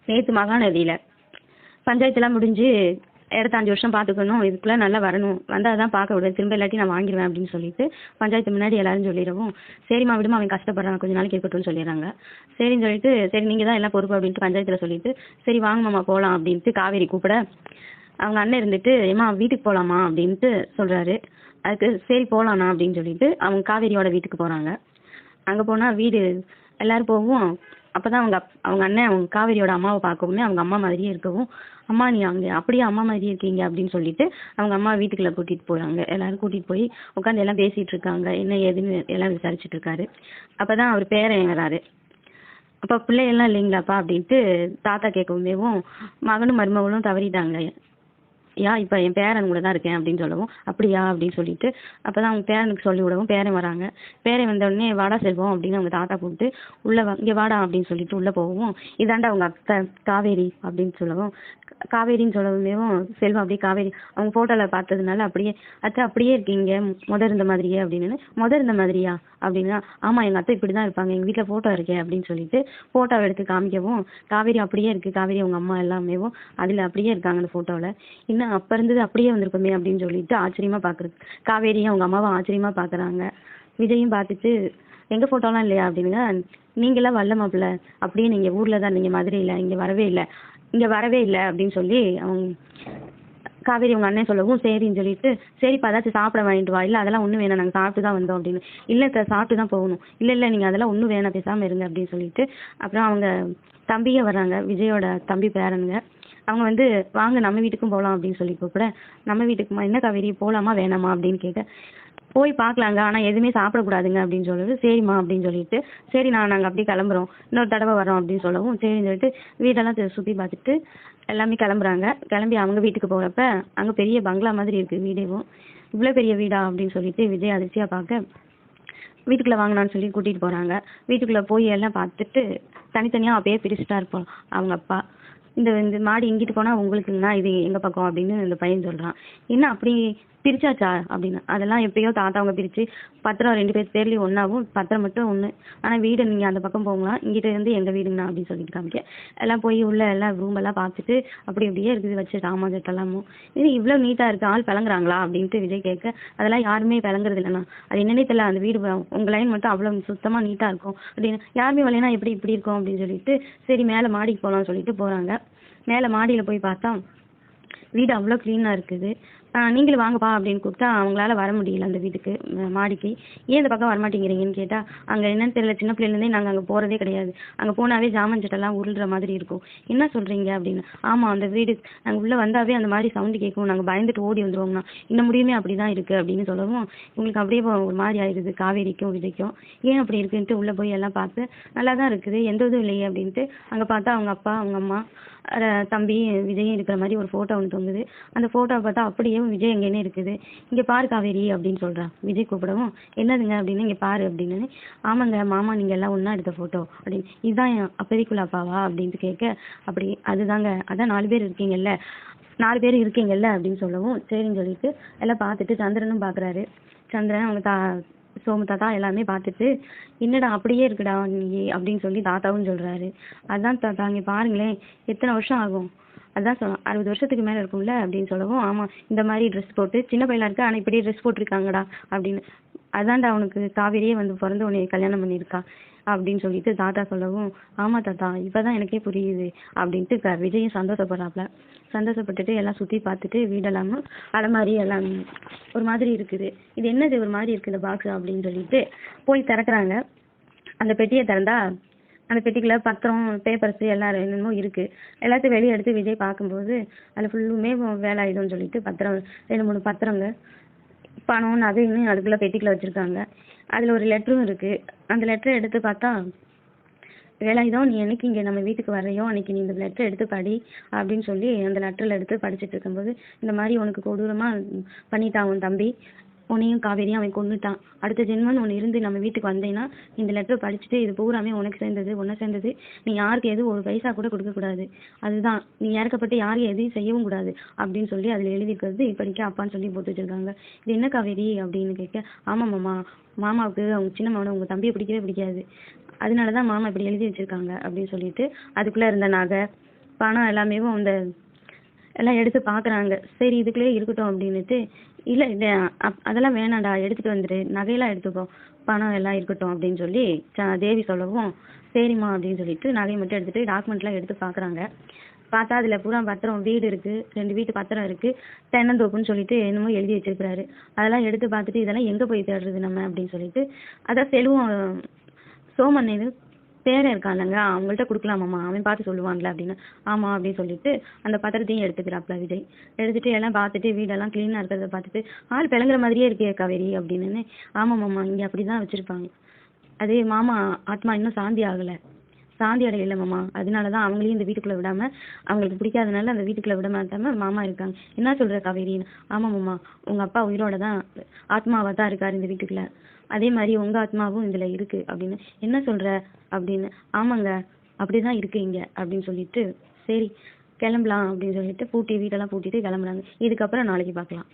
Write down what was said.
நேற்று மகாநதியில் பஞ்சாயத்துலாம் முடிஞ்சு இடத்த 5 வருஷம் பார்த்துக்கணும், இதுக்குள்ளே நல்லா வரணும், வந்தால் தான் பார்க்க விடுவேன், திரும்ப இல்லாட்டி நான் வாங்கிடுவேன் அப்படின்னு சொல்லிட்டு பஞ்சாயத்து முன்னாடி எல்லாரும் சொல்லிடவும், சரிம்மா விடுமா அவன் கஷ்டப்படுறான் கொஞ்ச நாளைக்கு இருக்கட்டும்னு சொல்லிடுறாங்க. சரின்னு சொல்லிட்டு சரி நீங்கள் தான் எல்லாம் பொறுப்பு அப்படின்ட்டு பஞ்சாயத்தில் சொல்லிட்டு சரி வாங்க மாமா போகலாம் அப்படின்ட்டு காவேரி கூப்பிட அவங்க அண்ணன் இருந்துட்டு ஏம்மா வீட்டுக்கு போகலாமா அப்படின்ட்டு சொல்கிறாரு. அதுக்கு சரி போகலாண்ணா அப்படின்னு சொல்லிட்டு அவங்க காவேரியோட வீட்டுக்கு போகிறாங்க. அங்கே போனால் வீடு எல்லோரும் போகவும் அப்போ தான் அவங்க அண்ணன் அவங்க காவேரியோட அம்மாவை பார்க்கவுமே அவங்க அம்மா மாதிரியே இருக்கவும், அம்மா நீ அங்கே அப்படியே அம்மா மாதிரியே இருக்கீங்க அப்படின்னு சொல்லிட்டு அவங்க அம்மா வீட்டுக்குள்ளே கூட்டிகிட்டு போகிறாங்க. எல்லோரும் கூட்டிகிட்டு போய் உட்காந்து எல்லாம் பேசிகிட்டு இருக்காங்க, என்ன ஏதுன்னு எல்லாம் விசாரிச்சுட்டு இருக்காரு. அப்போ தான் அவர் பேரன் வராரு. அப்போ பிள்ளைகள்லாம் இல்லைங்களாப்பா அப்படின்ட்டு தாத்தா கேட்கவுமேவும் மகனும் மருமகளும் தவறிட்டாங்க, இப்போ என் பேரன் கூட தான் இருக்கேன் அப்படின்னு சொல்லவும் அப்படியா அப்படின்னு சொல்லிட்டு அப்போ தான் அவங்க பேரனுக்கு சொல்லி விடவும் பேரன் வராங்க. பேரன் வந்தோடனே வாடா செல்வோம் அப்படின்னு அவங்க தாத்தா கூப்பிட்டு உள்ளே இங்கே வாடா அப்படின்னு சொல்லிட்டு உள்ளே போகவும் இதாண்டா அவங்க அத்தை காவேரி அப்படின்னு சொல்லவும் காவேரின்னு சொல்லவுமேவும் செல்வம் அப்படியே காவேரி அவங்க ஃபோட்டோவில் பார்த்ததுனால அப்படியே அத்தை அப்படியே இருக்கீங்க இருந்த மாதிரியே அப்படின்னு இருந்த மாதிரியா அப்படின்னா ஆமாம் எங்கள் அத்தை இப்படி தான் இருப்பாங்க, எங்கள் வீட்டில் ஃபோட்டோ இருக்கே அப்படின்னு சொல்லிட்டு ஃபோட்டோவை எடுத்து காமிக்கவும் காவேரி அப்படியே இருக்குது, காவேரி அவங்க அம்மா எல்லாமேவும் அதில் அப்படியே இருக்காங்க அந்த ஃபோட்டோவில். இன்னும் அப்போ இருந்தது அப்படியே வந்திருக்குமே அப்படின்னு சொல்லிட்டு ஆச்சரியமாக பார்க்குறது காவேரியும் அவங்க அம்மாவும் ஆச்சரியமாக பார்க்குறாங்க. விஜயும் பார்த்துட்டு எங்கள் ஃபோட்டோலாம் இல்லையா அப்படின்னா நீங்களாம் வரல மாப்பிள்ள, அப்படியே நீங்கள் ஊரில் தான் நீங்கள் மதுரையில் இங்கே வரவே இல்லை அப்படின்னு சொல்லி அவங்க காவேரி அவங்க அண்ணன் சொல்லவும் சரின்னு சொல்லிட்டு சரிப்பா ஏதாச்சும் சாப்பிட வாங்கிட்டு வா, இல்லை அதெல்லாம் ஒன்றும் வேணாம் நாங்கள் சாப்பிட்டு தான் வந்தோம் அப்படின்னு. இல்லை சாப்பிட்டு தான் போகணும், இல்லை நீங்கள் அதெல்லாம் ஒன்றும் வேணாம் பேசாமல் இருங்க அப்படின்னு சொல்லிட்டு அப்புறம் அவங்க தம்பியே வர்றாங்க, விஜயோட தம்பி பேரனுங்க. அவங்க வந்து வாங்க நம்ம வீட்டுக்கும் போகலாம் அப்படின்னு சொல்லி கூப்பிட நம்ம வீட்டுக்குமா என்ன காவேரி போகலாமா வேணாமா அப்படின்னு கேட்க போய் பார்க்கலாங்க ஆனால் எதுவுமே சாப்பிடக்கூடாதுங்க அப்படின்னு சொல்லுது. சரிம்மா அப்படின்னு சொல்லிட்டு சரி நாங்கள் அப்படியே கிளம்புறோம், இன்னொரு தடவை வரோம் அப்படின்னு சொல்லவும் சரின்னு சொல்லிட்டு வீடெல்லாம் சுற்றி பார்த்துட்டு எல்லாமே கிளம்புறாங்க. கிளம்பி அவங்க வீட்டுக்கு போகிறப்ப அங்கே பெரிய பங்களா மாதிரி இருக்குது வீடேவும். இவ்வளோ பெரிய வீடா அப்படின்னு சொல்லிட்டு விஜய் அதிர்ச்சியாக பார்க்க வீட்டுக்குள்ளே வாங்கினான்னு சொல்லி கூட்டிகிட்டு போகிறாங்க. வீட்டுக்குள்ளே போய் எல்லாம் பார்த்துட்டு தனித்தனியாக அப்படியே பிரிச்சுட்டா இருப்போம் அவங்க அப்பா. இந்த மாடி இங்கிட்டு போனால் உங்களுக்குங்கண்ணா இது எங்கள் பக்கம் அப்படின்னு இந்த பையன் சொல்கிறான். என்ன அப்படி பிரிச்சாச்சா அப்படின்னு. அதெல்லாம் எப்பயோ தாத்தா அவங்க பிரித்து பத்திரம் 2 பேர்லேயும் ஒன்றாவும் பத்திரம் மட்டும் ஒன்று, ஆனால் வீடு நீங்கள் அந்த பக்கம் போகலாம், இங்கிட்ட இருந்து எங்கள் வீடுங்கண்ணா அப்படின்னு சொல்லிட்டு காமிக்க எல்லாம் போய் உள்ள எல்லாம் ரூமெல்லாம் பார்த்துட்டு அப்படி அப்படியே இருக்குது வச்சு சாமான்ட்டெல்லாமும் இது இவ்வளோ நீட்டாக இருக்குது, ஆள் பிளங்குறாங்களா அப்படின்ட்டு விஜய் கேட்க அதெல்லாம் யாருமே பிளங்குறது இல்லைண்ணா, அது என்னன்னே தெரியல, அந்த வீடு உங்கள் லைன் மட்டும் அவ்வளோ சுத்தமாக நீட்டாக இருக்கும் அப்படின்னு. யாருமே வரலைன்னா எப்படி இப்படி இருக்கும் அப்படின்னு சொல்லிட்டு சரி மேலே மாடிக்கு போகலான்னு சொல்லிட்டு போகிறாங்க. மேலே மாடியில் போய் பார்த்தா வீடு அவ்வளோ க்ளீனாக இருக்குது. நீங்களும் வாங்கப்பா அப்படின்னு கூப்பிட்டா அவங்களால வர முடியல அந்த வீட்டுக்கு மாடிக்கு. ஏன் இந்த பக்கம் வரமாட்டேங்கிறீங்கன்னு கேட்டால் அங்கே என்னன்னு தெரியல, சின்ன பிள்ளைலேருந்தே நாங்கள் அங்கே போகிறதே கிடையாது, அங்கே போனாவே ஜாமான் சட்டெல்லாம் உருள்ற மாதிரி இருக்கும். என்ன சொல்கிறீங்க அப்படின்னு. ஆமாம் அந்த வீடு நாங்கள் உள்ளே வந்தாவே அந்த மாதிரி சவுண்டு கேட்கும், நாங்கள் பயந்துட்டு ஓடி வந்துடுவோம்னா இந்த முடியுமே அப்படி தான் இருக்குது அப்படின்னு சொல்லவும் உங்களுக்கு அப்படியே ஒரு மாதிரி ஆயிடுது காவேரிக்கும் விஜய்க்கும். ஏன் அப்படி இருக்குன்ட்டு உள்ளே போய் எல்லாம் பார்த்து நல்லா தான் இருக்குது எந்த இதுவும் இல்லையே அப்படின்ட்டு அங்கே பார்த்தா அவங்க அப்பா அவங்க அம்மா தம்பி விஜயும் இருக்கிற மாதிரி ஒரு ஃபோட்டோ ஒன்று தொங்குது. அந்த ஃபோட்டோவை பார்த்தா அப்படியே விஜய் எங்கேனே இருக்குது. இங்கே பாரு காவேரி அப்படின்னு சொல்கிறான். விஜய் கூப்பிடவும் என்னதுங்க அப்படின்னு இங்கே பாரு அப்படின்னு. ஆமாங்க மாமா நீங்கள் எல்லாம் ஒன்றா எடுத்த ஃபோட்டோ அப்படின்னு. இதுதான் என் அப்பதிக்குள்ள அப்பாவா அப்படின்ட்டு கேட்க அப்படி அதுதாங்க அதான் 4 பேர் இருக்கீங்கல்ல அப்படின்னு சொல்லவும் சரின்னு சொல்லிட்டு எல்லாம் பார்த்துட்டு சந்திரனும் பார்க்குறாரு. சந்திரன் அவங்க சோமு தாத்தா எல்லாமே பார்த்துட்டு என்னடா அப்படியே இருக்குடா நீ அப்படின்னு சொல்லி தாத்தாவும் சொல்கிறாரு. அதுதான் தாத்தா இங்கே பாருங்களேன் எத்தனை வருஷம் ஆகும், அதுதான் சொல்லலாம் 60 வருஷத்துக்கு மேலே இருக்கும்ல அப்படின்னு சொல்லவும் ஆமாம் இந்த மாதிரி ட்ரெஸ் போட்டு சின்ன பையனாக இருக்கு ஆனால் இப்படியே ட்ரெஸ் போட்டிருக்காங்கடா அப்படின்னு. அதான்டா அவனுக்கு காவேரியே வந்து பிறந்த உடனே கல்யாணம் பண்ணியிருக்கா அப்படின்னு சொல்லிட்டு தாத்தா சொல்லவும் ஆமாம் தாத்தா இப்போ தான் எனக்கே புரியுது அப்படின்ட்டு விஜயும் சந்தோஷப்பட்டுட்டு எல்லாம் சுற்றி பார்த்துட்டு வீடெல்லாமும் அலமாரி எல்லாம் ஒரு மாதிரி இருக்குது, இது என்னது ஒரு மாதிரி இருக்குது இந்த பாக்ஸ் அப்படின்னு சொல்லிட்டு போய் திறக்கிறாங்க. அந்த பெட்டியை திறந்தா அந்த பெட்டிக்குள்ளே பத்திரம் பேப்பர்ஸ் எல்லாம் என்னென்னமோ இருக்குது. எல்லாத்தையும் வெளியே எடுத்து விஜய் பார்க்கும்போது அதில் ஃபுல்லுமே வேலை ஆகிடும்னு சொல்லிட்டு பத்திரம் 2-3 பத்திரங்க பணம் அது இன்னும் அதுக்குள்ளே பெட்டிக்குள்ளே வச்சுருக்காங்க. அதில் ஒரு லெட்டரும் இருக்குது. அந்த லெட்டரை எடுத்து பார்த்தா வேலாயுதம் நீ என்னைக்கு இங்கே நம்ம வீட்டுக்கு வரையோ அன்றைக்கி நீ இந்த லெட்டரை எடுத்து படி அப்படின்னு சொல்லி அந்த லெட்டரில் எடுத்து படிச்சுட்டு இருக்கும்போது இந்த மாதிரி உனக்கு கொடூரமாக பண்ணிட்டான் உன் தம்பி, உன்னையும் காவேரியும் அவன் கொண்டுட்டான், அடுத்த ஜென்மன்னு ஒன்று இருந்து நம்ம வீட்டுக்கு வந்தேன்னா இந்த லெட்டர் படிச்சுட்டு இது பூராமே உனக்கு சேர்ந்தது ஒன்றை சேர்ந்தது, நீ யாருக்கு எதுவும் ஒரு பைசா கூட கொடுக்கக்கூடாது, அதுதான் நீ இறக்கப்பட்டு யாரையும் எதையும் செய்யவும் கூடாது அப்படின்னு சொல்லி அதில் எழுதிக்கிறது இப்படிக்கு அப்பான்னு சொல்லி போட்டு வச்சுருக்காங்க. இது என்ன காவேரி அப்படின்னு கேட்க ஆமாம் மாமாவுக்கு அவங்க சின்ன மாவனை உங்கள் தம்பியை பிடிக்கவே பிடிக்காது, அதனால தான் மாமா இப்படி எழுதி வச்சுருக்காங்க அப்படின்னு சொல்லிட்டு அதுக்குள்ளே இருந்த நகை பணம் எல்லாமேவும் இந்த எல்லாம் எடுத்து பார்க்குறாங்க. சரி இதுக்குள்ளேயே இருக்கட்டும் அப்படின்னுட்டு, இல்ல இல்ல அதெல்லாம் வேணாம்டா எடுத்துட்டு வந்துரு. நகையெல்லாம் எடுத்துக்கோ. பணம் எல்லாம் இருக்கட்டும் அப்படின்னு சொல்லி தேவி சொல்லவும், சரிம்மா அப்படின்னு சொல்லிட்டு நகையை மட்டும் எடுத்துட்டு டாக்குமெண்ட்லாம் எடுத்து பார்க்குறாங்க. பார்த்தா அதுல பூரா பத்திரம் வீடு இருக்கு. 2 வீட்டு பத்திரம் இருக்கு. தென்னந்தோப்புன்னு சொல்லிட்டு என்னமோ எழுதி வச்சிருக்கிறாரு. அதெல்லாம் எடுத்து பார்த்துட்டு இதெல்லாம் எங்க போய் தேடுறது நம்ம அப்படின்னு சொல்லிட்டு, அதான் செல்வம் சோமன் இது பேரன் இருக்கான்லங்க அவங்கள்ட்ட கொடுக்கலாமாம்மா அவன் பார்த்து சொல்லுவான்ல அப்படின்னு. ஆமா அப்படின்னு சொல்லிட்டு அந்த பத்திரத்தையும் எடுத்துக்கிறாப்புல விஜய். எடுத்துட்டு எல்லாம் பார்த்துட்டு வீடெல்லாம் க்ளீனாக இருக்கிறத பார்த்துட்டு ஆள் பிளங்குற மாதிரியே இருக்கே காவேரி அப்படின்னு. ஆமாம்மாம்மா இங்கே அப்படிதான் வச்சிருப்பாங்க. அதே மாமா ஆத்மா இன்னும் சாந்தி ஆகலை. சாந்தி அடையல மாமா. அதனால தான் அவங்களையும் இந்த வீட்டுக்குள்ள விடாம அவங்களுக்கு பிடிக்காதனால அந்த வீட்டுக்குள்ள விட மாட்டாம மாமா இருக்காங்க. என்ன சொல்ற காவேரின்னு. ஆமா மாமா உங்க அப்பா உயிரோட தான் ஆத்மாவா தான் இருக்காரு இந்த வீட்டுக்குள்ள. அதே மாதிரி உங்க ஆத்மாவும் இதுல இருக்கு அப்படின்னு. என்ன சொல்ற அப்படின்னு. ஆமாங்க அப்படிதான் இருக்கு இங்க அப்படின்னு சொல்லிட்டு சரி கிளம்பலாம் அப்படின்னு சொல்லிட்டு வீடெல்லாம் பூட்டிட்டு கிளம்புறாங்க. இதுக்கப்புறம் நாளைக்கு பார்க்கலாம்.